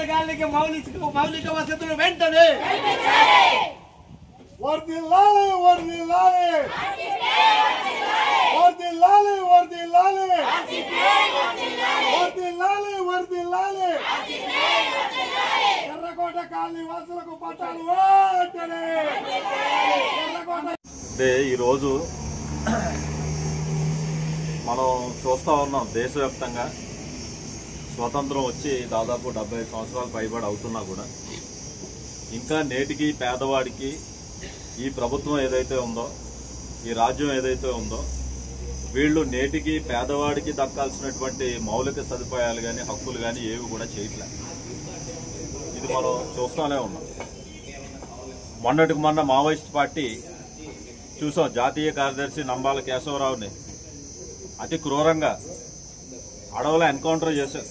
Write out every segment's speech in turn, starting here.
సురగాలికి మౌలిక వసతులు వెంటనే వర్ధిల్లాలి వర్ధిల్లాలి వర్ధిల్లాలి వర్ధిల్లాలి వర్ధిల్లాలి వర్ధిల్లాలి ఎర్రకోట కాలనీ వాసులకు పట్టాలు వెంటనే. అంటే ఈరోజు మనం చూస్తూ ఉన్నాం దేశవ్యాప్తంగా స్వతంత్రం వచ్చి దాదాపు 75 సంవత్సరాలు పైబడి అవుతున్నా కూడా ఇంకా నేటికి పేదవాడికి ఈ ప్రభుత్వం ఏదైతే ఉందో, ఈ రాజ్యం ఏదైతే ఉందో, వీళ్ళు నేటికి పేదవాడికి దక్కాల్సినటువంటి మౌలిక సదుపాయాలు కానీ హక్కులు కానీ ఏవి కూడా చేయట్లేదు. ఇది మనం చూస్తూనే ఉన్నాం. మొన్నటికి మొన్న మావోయిస్ట్ పార్టీ చూసాం, జాతీయ కార్యదర్శి నంబాల కేశవరావుని అతి క్రూరంగా అడవులో ఎన్కౌంటర్ చేశారు.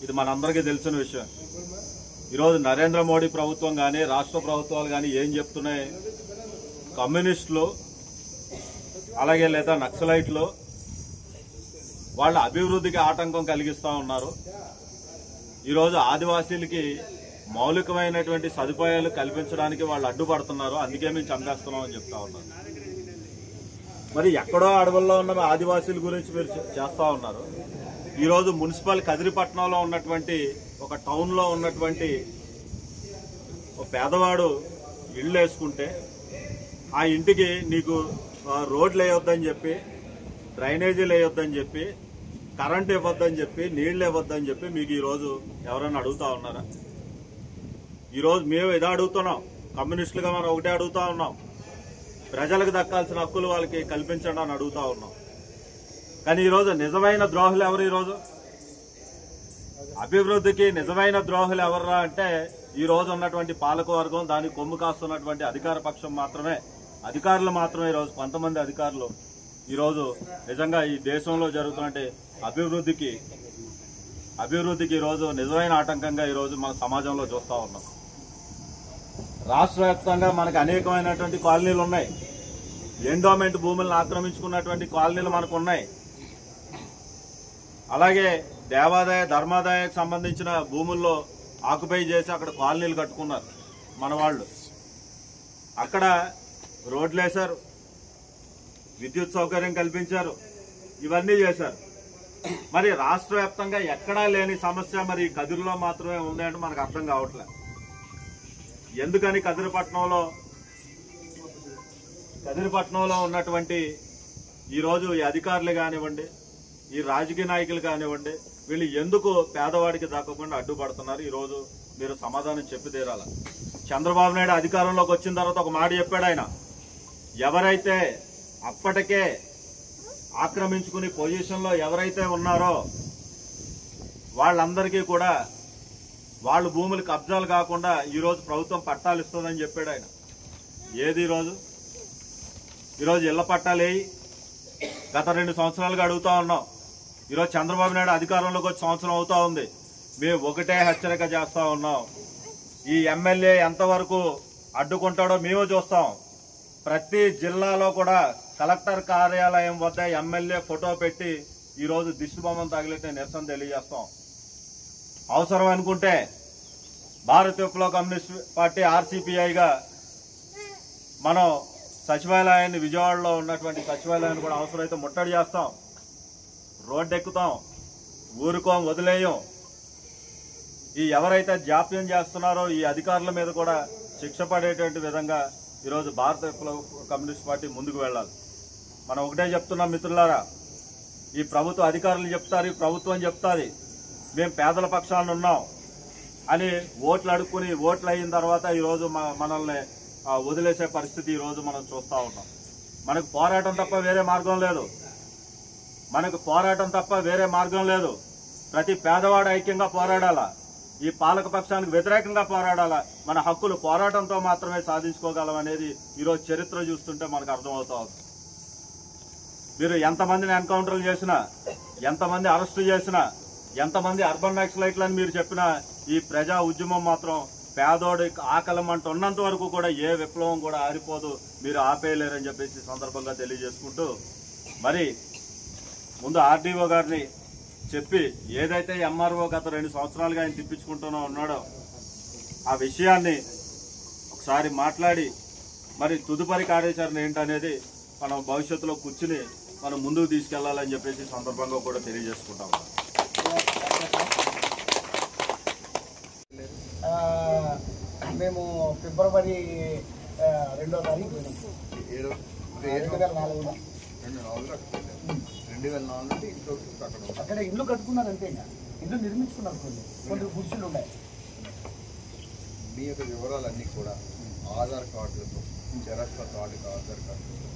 ఇది మనందరికీ తెలిసిన విషయం. ఈరోజు నరేంద్ర మోడీ ప్రభుత్వం కానీ రాష్ట్ర ప్రభుత్వాలు కానీ ఏం చెప్తున్నాయి, కమ్యూనిస్టులు అలాగే లేదా నక్సలైట్లు వాళ్ళ అభివృద్ధికి ఆటంకం కలిగిస్తూ ఉన్నారు. ఈరోజు ఆదివాసీలకి మౌలికమైనటువంటి సదుపాయాలు కల్పించడానికి వాళ్ళు అడ్డుపడుతున్నారు, అందుకే మేము చంపేస్తున్నాం అని చెప్తా ఉన్నారు. మరి ఎక్కడో అడవుల్లో ఉన్న ఆదివాసీల గురించి మీరు చేస్తా ఉన్నారు. ఈరోజు మున్సిపల్ కదిరిపట్నంలో ఉన్నటువంటి ఒక టౌన్లో ఉన్నటువంటి ఒక పేదవాడు ఇళ్ళు వేసుకుంటే ఆ ఇంటికి నీకు రోడ్లు వేయొద్దని చెప్పి, డ్రైనేజీలు వేయొద్దని చెప్పి, కరెంట్ ఇవ్వద్దని చెప్పి, నీళ్లు ఇవ్వద్దని చెప్పి మీకు ఈరోజు ఎవరైనా అడుగుతా ఉన్నారా? ఈరోజు మేము ఇదే అడుగుతున్నాం, కమ్యూనిస్టులుగా మనం ఒకటే అడుగుతా ఉన్నాం, ప్రజలకు దక్కాల్సిన హక్కులు వాళ్ళకి కల్పించండి అని అడుగుతా ఉన్నాం. కానీ ఈరోజు నిజమైన ద్రోహులు ఎవరు? ఈరోజు అభివృద్ధికి నిజమైన ద్రోహులు ఎవర్రా అంటే ఈ రోజు ఉన్నటువంటి పాలకవర్గం, దానికి కొమ్ము కాస్తున్నటువంటి అధికార పక్షం మాత్రమే. అధికారులు మాత్రమే ఈరోజు కొంతమంది అధికారులు ఈరోజు నిజంగా ఈ దేశంలో జరుగుతున్న అభివృద్ధికి ఈరోజు నిజమైన ఆటంకంగా ఈరోజు మన సమాజంలో చూస్తా ఉన్నాం. రాష్ట్ర వ్యాప్తంగా మనకు అనేకమైనటువంటి కాలనీలు ఉన్నాయి. ఎండోమెంట్ భూములను ఆక్రమించుకున్నటువంటి కాలనీలు మనకు ఉన్నాయి. అలాగే దేవాదాయ ధర్మాదాయకు సంబంధించిన భూముల్లో ఆక్యుపై చేసి అక్కడ కాలనీలు కట్టుకున్నారు మన వాళ్ళు. అక్కడ రోడ్లు వేశారు, విద్యుత్ సౌకర్యం కల్పించారు, ఇవన్నీ చేశారు. మరి రాష్ట్ర వ్యాప్తంగా ఎక్కడా లేని సమస్య మరి కదిరిలో మాత్రమే ఉంది అంటే మనకు అర్థం కావట్లేదు. ఎందుకని కదిరిపట్నంలో ఉన్నటువంటి ఈరోజు ఈ అధికారులు కానివ్వండి, ఈ రాజకీయ నాయకులు కానివ్వండి, వీళ్ళు ఎందుకు పేదవాడికి దక్కకుండా అడ్డుపడుతున్నారు? ఈరోజు మీరు సమాధానం చెప్పి తీరాల. చంద్రబాబు నాయుడు అధికారంలోకి వచ్చిన తర్వాత ఒక మాట చెప్పాడు ఆయన, ఎవరైతే అప్పటికే ఆక్రమించుకుని పొజిషన్లో ఎవరైతే ఉన్నారో వాళ్ళందరికీ కూడా వాళ్ళ భూములు కబ్జాలు కాకుండా ఈరోజు ప్రభుత్వం పట్టాలు ఇస్తుందని చెప్పాడు ఆయన. ఏది ఈరోజు ఇళ్ల పట్టాలు గత 2 సంవత్సరాలుగా అడుగుతా ఉన్నాం. ఈరోజు చంద్రబాబు నాయుడు అధికారంలోకి వచ్చి సంవత్సరం అవుతా ఉంది. మేము ఒకటే హెచ్చరిక చేస్తా ఉన్నాం, ఈ ఎమ్మెల్యే ఎంతవరకు అడ్డుకుంటాడో మేము చూస్తాం. ప్రతి జిల్లాలో కూడా కలెక్టర్ కార్యాలయం వద్ద ఎమ్మెల్యే ఫోటో పెట్టి ఈరోజు దిష్టి బొమ్మను తగిలితే నిరసన తెలియజేస్తాం. అవసరం అనుకుంటే భారత విప్లవ కమ్యూనిస్ట్ పార్టీ ఆర్సీపీఐగా మనం సచివాలయాన్ని, విజయవాడలో ఉన్నటువంటి సచివాలయాన్ని కూడా అవసరమైతే ముట్టడి చేస్తాం, రోడ్డు ఎక్కుతాం, ఊరుకోం, వదిలేయం. ఈ ఎవరైతే జాప్యం చేస్తున్నారో ఈ అధికారుల మీద కూడా శిక్ష పడేటువంటి విధంగా ఈరోజు భారత విప్లవ కమ్యూనిస్ట్ పార్టీ ముందుకు వెళ్ళాలి. మనం ఒకటే చెప్తున్నాం మిత్రులారా, ఈ ప్రభుత్వ అధికారులు చెప్తారు, ఈ ప్రభుత్వం చెప్తాది మేము పేదల పక్షాన ఉన్నాం అని ఓట్లు అడుక్కుని ఓట్లు అయిన తర్వాత ఈరోజు మనల్ని వదిలేసే పరిస్థితి ఈరోజు మనం చూస్తూ ఉన్నాం. మనకు పోరాటం తప్ప వేరే మార్గం లేదు. ప్రతి పేదవాడు ఐక్యంగా పోరాడాలా, ఈ పాలక పక్షానికి వ్యతిరేకంగా పోరాడాలా. మన హక్కులు పోరాటంతో మాత్రమే సాధించుకోగలం అనేది ఈరోజు చరిత్ర చూస్తుంటే మనకు అర్థమవుతా ఉంది. మీరు ఎంతమందిని ఎన్కౌంటర్లు చేసినా, ఎంతమంది అరెస్టు చేసినా, ఎంతమంది అర్బన్ నక్సలైట్లని మీరు చెప్పినా ఈ ప్రజా ఉద్యమం మాత్రం పేదోడి ఆకలమంట ఉన్నంత వరకు కూడా ఏ విప్లవం కూడా ఆరిపోదు, మీరు ఆపేయలేరని చెప్పేసి సందర్భంగా తెలియజేసుకుంటూ, మరి ముందు ఆర్డీఓ గారిని చెప్పి ఏదైతే ఎంఆర్ఓ గత 2 సంవత్సరాలుగా ఆయన తిప్పించుకుంటూనే ఉన్నాడో ఆ విషయాన్ని ఒకసారి మాట్లాడి మరి తదుపరి కార్యాచరణ ఏంటనేది మనం భవిష్యత్తులో కూర్చుని మనం ముందుకు తీసుకెళ్లాలని చెప్పేసి సందర్భంగా కూడా తెలియజేసుకుంటాం. మేము ఫిబ్రవరి 2వ తారీఖు 2004 అక్కడ ఇల్లు కట్టుకున్నారు అంతే. ఇంకా ఇల్లు నిర్మించుకున్నారు, కొన్ని గుడిసెలు ఉన్నాయి. మీ యొక్క వివరాలన్నీ కూడా ఆధార్ కార్డులతో జెరాక్స్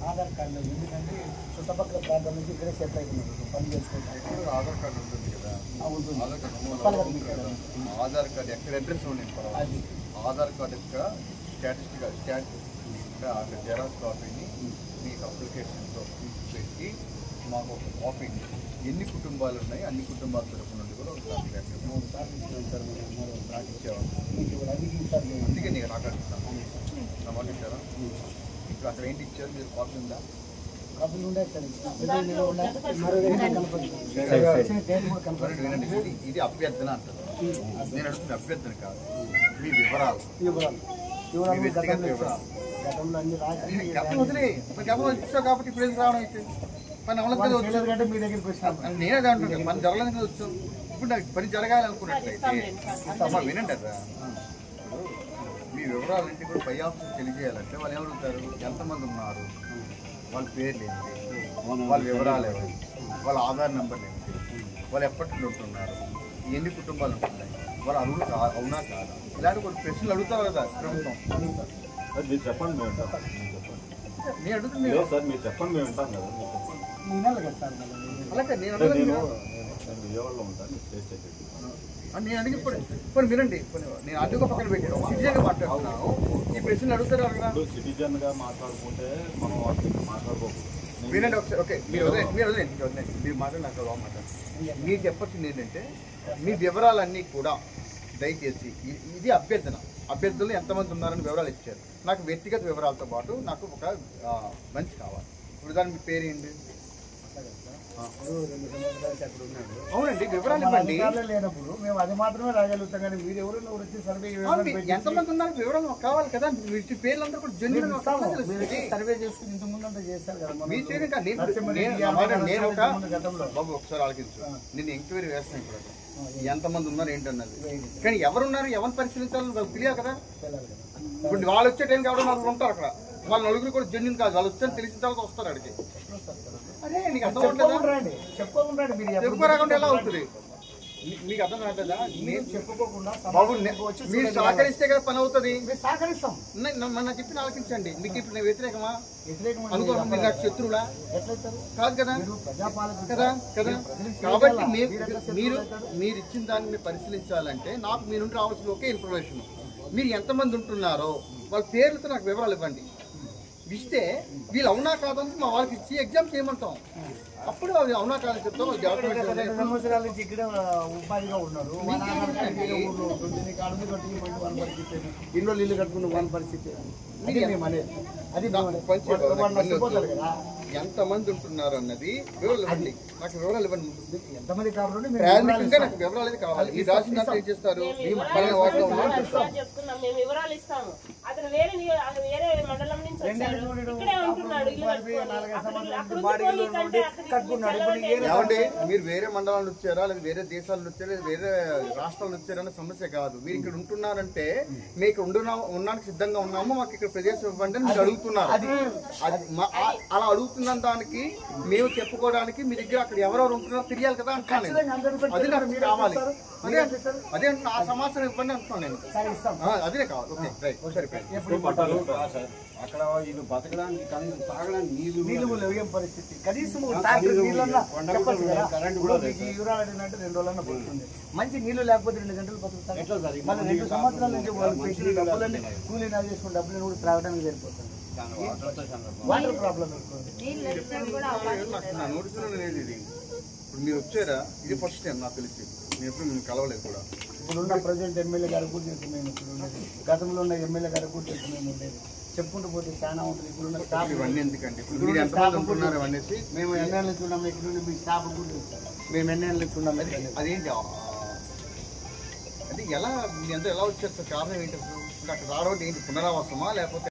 ఆధార్ కార్డు ఎందుకంటే చుట్టుపక్కల ప్రాంతం నుంచి ఇక్కడే సెట్ అవుతున్నారు, పని చేసుకుంటారు. ఆధార్ కార్డు ఉంటుంది కదా, ఆధార్ కార్డు ఎక్కడ అడ్రస్ ఉండింది ఆధార్ కార్డు యొక్క స్టాటిస్టిక్ జెరాక్స్ కాపీని మీకు అప్లికేషన్తో పెట్టి మాకు ఒక కాపీని ఎన్ని కుటుంబాలు ఉన్నాయి అన్ని కుటుంబాల తరఫు నుండి కూడా ఒక అందుకే నేను నాకు అడుగుతాను నా మాట ఇచ్చారా? ఇప్పుడు అక్కడ ఏంటి ఇచ్చారు మీరు? కాపీ ఉందా? కాపీలు ఉండే ఇది అభ్యర్థన అంటారు. నేను అడుగుతున్న అభ్యర్థన కాదు, మీ వివరాలు వ్యక్తిగత వివరాలు ఇచ్చావు కాబట్టి ఇప్పుడు ఎందుకు రావడం అయితే పని అమలు వచ్చారు మీ దగ్గరికి వచ్చిన నేనే అంటున్నాను. పని జరగలేదు కదా వచ్చాం. ఇప్పుడు నాకు పని జరగాలి అనుకున్నట్లయితే వినండి అదా, మీ వివరాలన్నింటి కూడా పై ఆఫీసర్ తెలియజేయాలంటే వాళ్ళు ఏమడుగుతారు? ఎంతమంది ఉన్నారు, వాళ్ళ పేర్లు ఏంటి, వాళ్ళ వివరాలు ఏమిటి, వాళ్ళ ఆధార్ నెంబర్లు ఏమిటి, వాళ్ళు ఎప్పటి నుండి ఉంటున్నారు, ఎన్ని కుటుంబాలు ఉంటున్నాయి, వాళ్ళ అరువులు అవునా కాదా, ఇలాంటి కొన్ని ప్రశ్నలు అడుగుతారు కదా ప్రభుత్వం. మీరు చెప్పండి, మేము వింటాం. నేను అడుగుతుంది సార్, మీరు చెప్పండి, మేము వింటాం కదా. అలాగే నేను విజయవాడలో ఉంటాను, స్టేట్ సెక్రటరీ. నేను అడిగి ఇప్పుడు వినండి, నేను అడ్డుగా పక్కన పెట్టాను, సిటిజన్గా మాట్లాడుతున్నాను. ఈ ప్రశ్నలు అడుగుతారు అక్కడ సిటిజన్ గా మాట్లాడుకుంటే మనం మాట్లాడుకోకూడదు. వినండి ఒకసారి. ఓకే, మీరు వదిలేండి మీరు మాట్లాడి నాకు మాట్లాడండి. మీరు చెప్పొచ్చింది ఏంటంటే మీ వివరాలన్నీ కూడా దయచేసి ఇది అభ్యర్థులు ఎంతమంది ఉన్నారని వివరాలు ఇచ్చారు. నాకు వ్యక్తిగత వివరాలతో పాటు నాకు ఒక మంచి కావాలి. ఇప్పుడు దాని మీ పేరు ఏంటి? అవునండి, వివరాలు ఇవ్వండి. లేనప్పుడు మేము అది మాత్రమే రాగలుగుతాం, కానీ మీరు ఎవరైనా వచ్చి సర్వే ఎంతమంది ఉన్నారు వివరాలు కావాలి కదా. మీరు పేర్లందరూ కూడా జెన్యూన్ సర్వే చేసుకుని ఇంత ముందు అంతా చేస్తారు కదా. మీరు చేయడం బాబు ఒకసారి ఆలోచించు. నేను ఎంక్వైరీ వేస్తాను ఇప్పుడు ఎంతమంది ఉన్నారు ఏంటన్నది. కానీ ఎవరున్నారు, ఎవరిని పరిశీలించాలని వాళ్ళకి తెలియాలి కదా. ఇప్పుడు వాళ్ళు వచ్చే టైంకి ఎవరో నలుగురు ఉంటారు అక్కడ, వాళ్ళ నలుగురు కూడా జెన్యూన్ కాదు. వాళ్ళు వచ్చారని తెలిసిన తర్వాత వస్తారు అడిగి. అదే నీకు అర్థం చెప్పకుండా మీరు చెప్పుకోరాకుండా ఎలా అవుతుంది? మీకు అర్థం కావట్లేదా? నేను చెప్పుకోకుండా బాబు మీరు సహకరిస్తే కదా పని అవుతుంది. సహకరిస్తాం. నాకు చెప్పి ఆలోచించండి. మీకు ఇప్పుడు నేను వ్యతిరేకమా అనుకోండి, మీరు నాకు శత్రువులా కాదు కదా కదా కదా. కాబట్టి మీరు ఇచ్చిన దాన్ని మీరు పరిశీలించాలంటే నాకు మీ నుండి రావాల్సిన ఒకే ఇన్ఫర్మేషన్, మీరు ఎంతమంది ఉంటున్నారో వాళ్ళ పేర్లతో నాకు వివరాలు ఇవ్వండి. ఇస్తే వీళ్ళు అవునా కాదని మా వాళ్ళకి ఇచ్చి ఎగ్జామ్ చేయమంటాం. అప్పుడు అవి అవునా కాదని చెప్తాం. 2 సంవత్సరాల నుంచి ఇక్కడ ఉపాధిగా ఉన్నారు. ఇల్లు ఇల్లు కట్టుకున్న వాళ్ళ పరిస్థితి అది ఎంతమంది ఉంటున్నారు అన్నది వివరాలు ఇవ్వండి. నాకు వివరాలు ఇవ్వండి. ఎంతమంది కావాలి ప్రాథమికంగా నాకు వివరాలు అయితే కావాలి. ఈ రాసిన ఏం చేస్తారు? వివరాలు ఇస్తాము. అతను వేరే మండలం నుంచి ఇక్కడే ఉంటున్నాడు. ఏమండి, మీరు వేరే మండలాలు వచ్చారా, లేదా వేరే దేశాలు వచ్చారా, లేదా వేరే రాష్ట్రాలు వచ్చారన్న సమస్య కాదు. మీరు ఇక్కడ ఉంటున్నారంటే మీకు ఉండడానికి సిద్ధంగా ఉన్నాము, మాకు ఇక్కడ ప్రదేశం ఇవ్వండి అని మీరు అడుగుతున్నారు. అలా అడుగుతున్న దానికి మేము చెప్పుకోవడానికి మీ దగ్గర అక్కడ ఎవరెవరు ఉంటున్నారో తెలియాలి కదా అంటున్నాను నేను. అది నాకు కావాలి. అదే ఆ సమాచారం ఇవ్వండి అంటున్నాను నేను. అదే కావాలి. ఓకే అక్కడ ఇది బతకడానికి తాగడానికి నీళ్ళు లేవు పరిస్థితి. కనీసం అడిగినట్టు 2 రోజులన్నా పోతుంది. మంచి నీళ్లు లేకపోతే 2 గంటలు బతుకుతారు. 2 సంవత్సరాల నుంచి వాళ్ళు పెట్టిన డబ్బులన్నీ కూలీ నా చేసుకున్న డబ్బులు కూడా త్రాగడానికి సరిపోతుంది. వాటర్ ప్రాబ్లం నా నోటీసులో లేదు ఇది. ఇప్పుడు మీరు వచ్చారా? ఇది ఫస్ట్ టైం నాకు తెలిసి. నేను ఎప్పుడు మేము కలవలేదు కూడా. ఇప్పుడున్న ప్రజెంట్ ఎమ్మెల్యే గారికి కూడా తెలుసు మేము ఇప్పుడు ఉండేది. గతంలో ఉన్న ఎమ్మెల్యే గారికి కూడా తెలుసు మేము ఉండేది. చెప్పుకుంటూ పోతే చాలా ఉంటుంది. ఇప్పుడున్న స్టాఫ్ ఇవన్నీ ఎందుకండి? ఇప్పుడు మీరు ఎంతమంది ఉంటున్నారు అనేసి మేము ఎన్నేళ్ళ నుంచి ఉన్నాము, ఇక్కడ నుండి మీ స్టాఫ్ కూడా ఇచ్చారు. మేము ఎన్నేళ్ళ నుంచి ఉన్నాము. అదేంటి అంటే ఎలా మీ అంతా ఎలా వచ్చారు సార్? కారణం ఏంటి అసలు? అంటే అక్కడ రావడం ఏంటి పునరావాసమా లేకపోతే